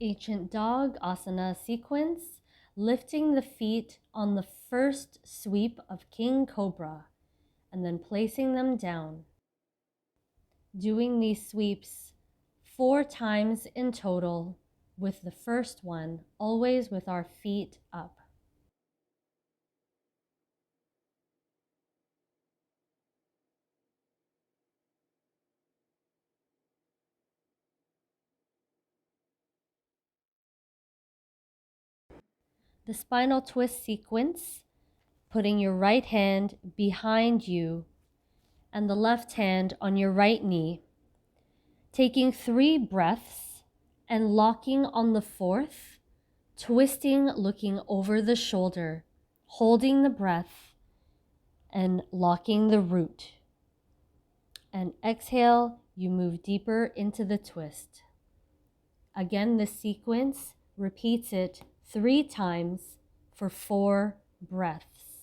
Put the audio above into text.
Ancient Dog Asana sequence, lifting the feet on the first sweep of King Cobra and then placing them down. Doing these sweeps 4 times in total, with the first one always with our feet up. The spinal twist sequence, putting your right hand behind you and the left hand on your right knee, taking 3 breaths and locking on the 4th, twisting, looking over the shoulder, holding the breath and locking the root. And exhale, you move deeper into the twist. Again, the sequence repeats it 3 times for 4 breaths.